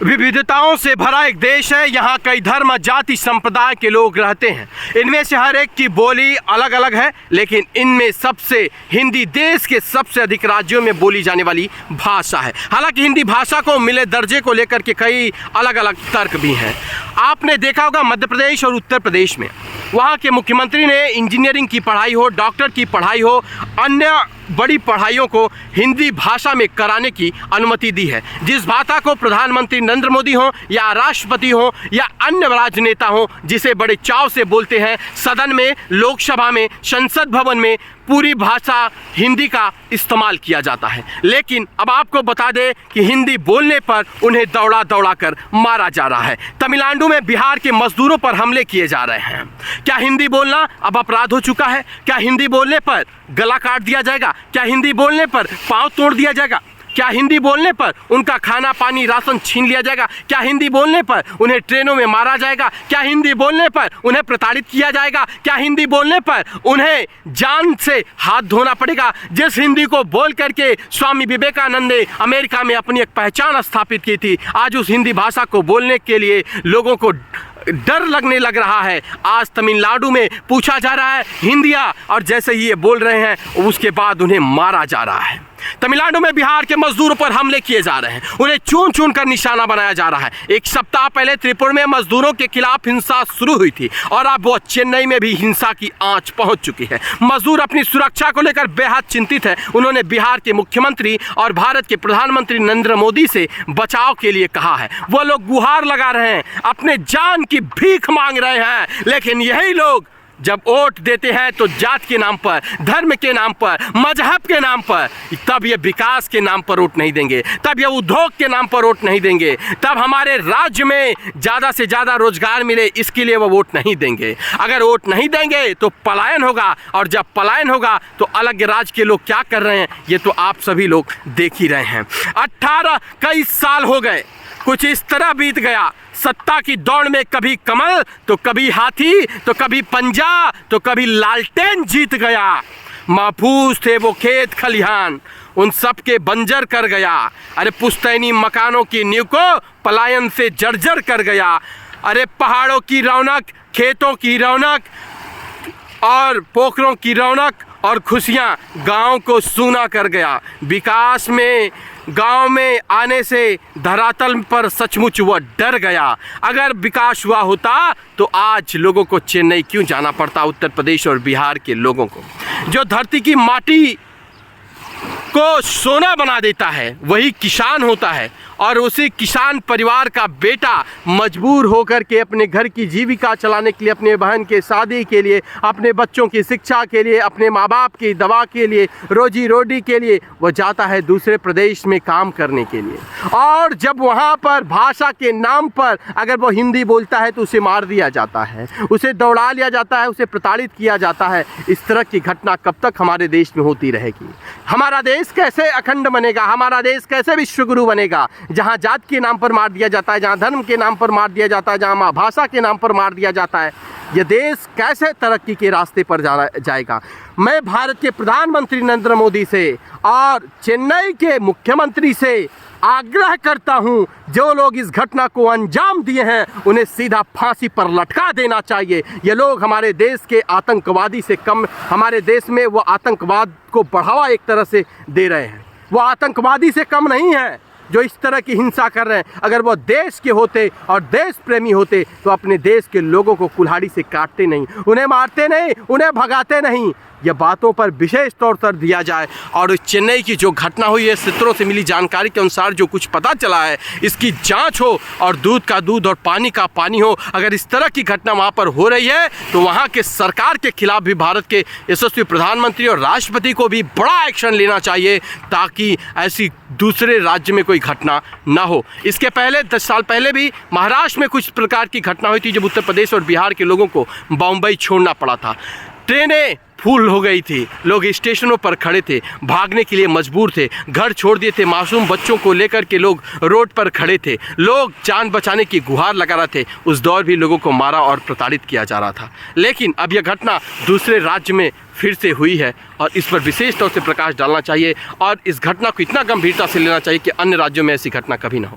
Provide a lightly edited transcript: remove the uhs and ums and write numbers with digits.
विविधताओं से भरा एक देश है। यहाँ कई धर्म जाति संप्रदाय के लोग रहते हैं। इनमें से हर एक की बोली अलग अलग है, लेकिन इनमें सबसे हिंदी देश के सबसे अधिक राज्यों में बोली जाने वाली भाषा है। हालांकि हिंदी भाषा को मिले दर्जे को लेकर के कई अलग अलग तर्क भी हैं। आपने देखा होगा मध्य प्रदेश और उत्तर प्रदेश में वहाँ के मुख्यमंत्री ने इंजीनियरिंग की पढ़ाई हो, डॉक्टर की पढ़ाई हो, अन्य बड़ी पढ़ाइयों को हिंदी भाषा में कराने की अनुमति दी है। जिस भाषा को प्रधानमंत्री नरेंद्र मोदी हो या राष्ट्रपति हो या अन्य राजनेता हो, जिसे बड़े चाव से बोलते हैं, सदन में, लोकसभा में, संसद भवन में पूरी भाषा हिंदी का इस्तेमाल किया जाता है। लेकिन अब आपको बता दें कि हिंदी बोलने पर उन्हें दौड़ा दौड़ा कर मारा जा रहा है। तमिलनाडु में बिहार के मजदूरों पर हमले किए जा रहे हैं। क्या हिंदी बोलना अब अपराध हो चुका है? क्या हिंदी बोलने पर गला काट दिया जाएगा? क्या हिंदी बोलने पर पांव तोड़ दिया जाएगा? क्या हिंदी बोलने पर उनका खाना पानी राशन छीन लिया जाएगा? क्या हिंदी बोलने पर उन्हें ट्रेनों में मारा जाएगा? क्या हिंदी बोलने पर उन्हें प्रताड़ित किया जाएगा? क्या हिंदी बोलने पर उन्हें जान से हाथ धोना पड़ेगा? जिस हिंदी को बोल करके स्वामी विवेकानंद ने अमेरिका में अपनी एक पहचान स्थापित की थी, आज उस हिंदी भाषा को बोलने के लिए लोगों को डर लगने लग रहा है। आज तमिलनाडु में पूछा जा रहा है हिंदिया, और जैसे ही ये बोल रहे हैं उसके बाद उन्हें मारा जा रहा है। तमिलनाडु में बिहार के मजदूरों पर हमले किए जा रहे हैं, उन्हें चुन चुन कर निशाना बनाया जा रहा है। एक सप्ताह पहले त्रिपुरा में मजदूरों के खिलाफ हिंसा शुरू हुई थी और अब वो चेन्नई में भी हिंसा की आंच पहुंच चुकी है। मजदूर अपनी सुरक्षा को लेकर बेहद चिंतित है। उन्होंने बिहार के मुख्यमंत्री और भारत के प्रधानमंत्री नरेंद्र मोदी से बचाव के लिए कहा है। वो लोग गुहार लगा रहे हैं, अपने जान की भीख मांग रहे हैं, लेकिन यही लोग जब वोट देते हैं तो जात के नाम पर, धर्म के नाम पर, मजहब के नाम पर, तब ये विकास के नाम पर वोट नहीं देंगे, तब ये उद्योग के नाम पर वोट नहीं देंगे, तब हमारे राज्य में ज़्यादा से ज़्यादा रोजगार मिले इसके लिए वो वोट नहीं देंगे। अगर वोट नहीं देंगे तो पलायन होगा, और जब पलायन होगा तो अलग राज्य के लोग क्या कर रहे हैं ये तो आप सभी लोग देख ही रहे हैं। 18 कई साल हो गए, कुछ इस तरह बीत गया। सत्ता की दौड़ में कभी कमल तो कभी हाथी तो कभी पंजा तो कभी लालटेन जीत गया। महफूज थे वो खेत खलिहान, उन सब के बंजर कर गया। अरे पुश्तैनी मकानों की नींव को पलायन से जर्जर कर गया। अरे पहाड़ों की रौनक, खेतों की रौनक और पोखरों की रौनक और खुशियाँ गांव को सूना कर गया। विकास में गांव में आने से धरातल पर सचमुच वह डर गया। अगर विकास हुआ होता तो आज लोगों को चेन्नई क्यों जाना पड़ता? उत्तर प्रदेश और बिहार के लोगों को, जो धरती की माटी को सोना बना देता है वही किसान होता है, और उसी किसान परिवार का बेटा मजबूर होकर के अपने घर की जीविका चलाने के लिए, अपने बहन के शादी के लिए, अपने बच्चों की शिक्षा के लिए, अपने माँ बाप की दवा के लिए, रोजी रोटी के लिए वो जाता है दूसरे प्रदेश में काम करने के लिए। और जब वहाँ पर भाषा के नाम पर अगर वो हिंदी बोलता है तो उसे मार दिया जाता है, उसे दौड़ा लिया जाता है, उसे प्रताड़ित किया जाता है। इस तरह की घटना कब तक हमारे देश में होती रहेगी? हमारा देश कैसे अखंड बनेगा? हमारा देश कैसे विश्वगुरु बनेगा? जहाँ जात के नाम पर मार दिया जाता है, जहाँ धर्म के नाम पर मार दिया जाता है, जहाँ भाषा के नाम पर मार दिया जाता है, ये देश कैसे तरक्की के रास्ते पर जाएगा? मैं भारत के प्रधानमंत्री नरेंद्र मोदी से और चेन्नई के मुख्यमंत्री से आग्रह करता हूं, जो लोग इस घटना को अंजाम दिए हैं उन्हें सीधा फांसी पर लटका देना चाहिए। ये लोग हमारे देश के आतंकवादी से कम, हमारे देश में वो आतंकवाद को बढ़ावा एक तरह से दे रहे हैं। वो आतंकवादी से कम नहीं है जो इस तरह की हिंसा कर रहे हैं। अगर वो देश के होते और देश प्रेमी होते तो अपने देश के लोगों को कुल्हाड़ी से काटते नहीं, उन्हें मारते नहीं, उन्हें भगाते नहीं। ये बातों पर विशेष तौर पर दिया जाए। और चेन्नई की जो घटना हुई है, सूत्रों से मिली जानकारी के अनुसार जो कुछ पता चला है, इसकी जांच हो और दूध का दूध और पानी का पानी हो। अगर इस तरह की घटना वहाँ पर हो रही है तो वहाँ के सरकार के खिलाफ भी भारत के यशस्वी प्रधानमंत्री और राष्ट्रपति को भी बड़ा एक्शन लेना चाहिए, ताकि ऐसी दूसरे राज्य में कोई घटना ना हो। इसके पहले 10 साल पहले भी महाराष्ट्र में कुछ प्रकार की घटना हुई थी, जब उत्तर प्रदेश और बिहार के लोगों को बम्बई छोड़ना पड़ा था। ट्रेनें फुल हो गई थी, लोग स्टेशनों पर खड़े थे, भागने के लिए मजबूर थे, घर छोड़ दिए थे, मासूम बच्चों को लेकर के लोग रोड पर खड़े थे, लोग जान बचाने की गुहार लगा रहे थे। उस दौर भी लोगों को मारा और प्रताड़ित किया जा रहा था। लेकिन अब यह घटना दूसरे राज्य में फिर से हुई है और इस पर विशेष तौर से प्रकाश डालना चाहिए और इस घटना को इतना गंभीरता से लेना चाहिए कि अन्य राज्यों में ऐसी घटना कभी ना हो।